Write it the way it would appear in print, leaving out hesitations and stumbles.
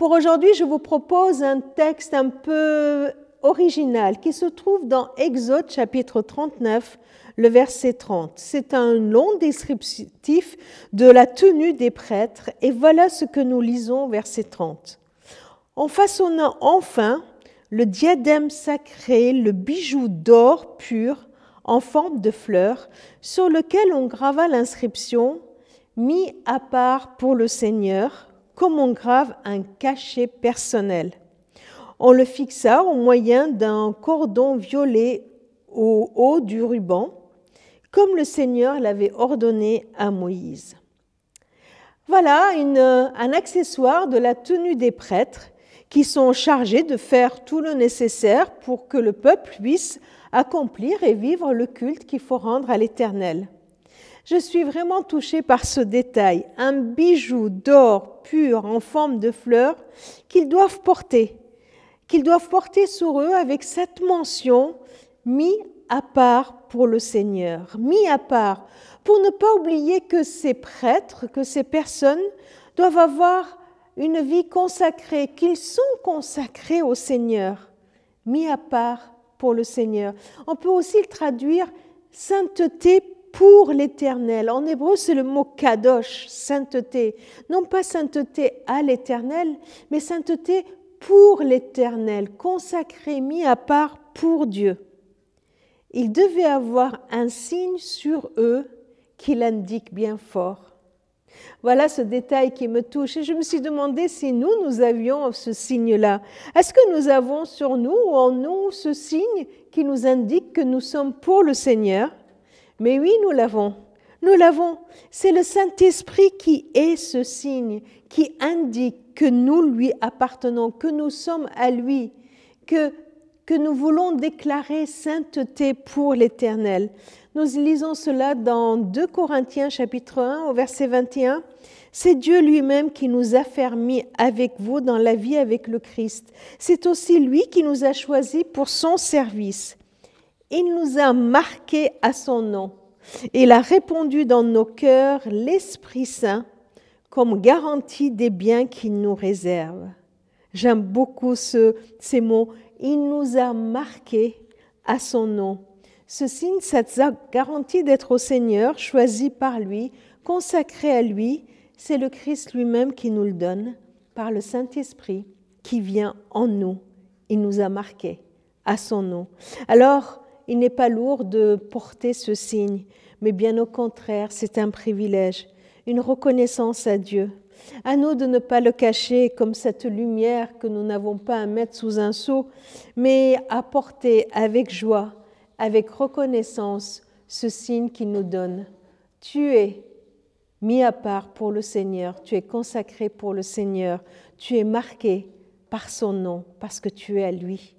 Pour aujourd'hui, je vous propose un texte un peu original qui se trouve dans Exode chapitre 39, le verset 30. C'est un long descriptif de la tenue des prêtres et voilà ce que nous lisons au verset 30. En façonnant enfin le diadème sacré, le bijou d'or pur en forme de fleurs, sur lequel on grava l'inscription « Mis à part pour le Seigneur », comme on grave un cachet personnel. On le fixa au moyen d'un cordon violet au haut du ruban, comme le Seigneur l'avait ordonné à Moïse. Voilà un accessoire de la tenue des prêtres qui sont chargés de faire tout le nécessaire pour que le peuple puisse accomplir et vivre le culte qu'il faut rendre à l'Éternel. Je suis vraiment touchée par ce détail, un bijou d'or pur en forme de fleurs qu'ils doivent porter sur eux avec cette mention « mis à part pour le Seigneur », mis à part, pour ne pas oublier que ces prêtres, que ces personnes doivent avoir une vie consacrée, qu'ils sont consacrés au Seigneur, mis à part pour le Seigneur. On peut aussi le traduire « sainteté pour l'Éternel ». En hébreu, c'est le mot « kadosh », sainteté. Non pas sainteté à l'Éternel, mais sainteté pour l'Éternel, consacré, mis à part pour Dieu. Ils devaient avoir un signe sur eux qui l'indique bien fort. Voilà ce détail qui me touche. Et je me suis demandé si nous avions ce signe-là. Est-ce que nous avons sur nous ou en nous ce signe qui nous indique que nous sommes pour le Seigneur? Mais oui, nous l'avons. Nous l'avons. C'est le Saint-Esprit qui est ce signe, qui indique que nous lui appartenons, que nous sommes à lui, que nous voulons déclarer sainteté pour l'Éternel. Nous lisons cela dans 2 Corinthiens chapitre 1 au verset 21. C'est Dieu lui-même qui nous a fermis avec vous dans la vie avec le Christ. C'est aussi lui qui nous a choisis pour son service. Il nous a marqués à son nom. Il a répandu dans nos cœurs l'Esprit Saint comme garantie des biens qu'il nous réserve. J'aime beaucoup ces mots. Il nous a marqués à son nom. Ce signe, cette garantie d'être au Seigneur, choisi par lui, consacré à lui, c'est le Christ lui-même qui nous le donne par le Saint-Esprit qui vient en nous. Il nous a marqués à son nom. Alors, il n'est pas lourd de porter ce signe, mais bien au contraire, c'est un privilège, une reconnaissance à Dieu. À nous de ne pas le cacher comme cette lumière que nous n'avons pas à mettre sous un seau, mais à porter avec joie, avec reconnaissance, ce signe qu'il nous donne. Tu es mis à part pour le Seigneur, tu es consacré pour le Seigneur, tu es marqué par son nom, parce que tu es à lui.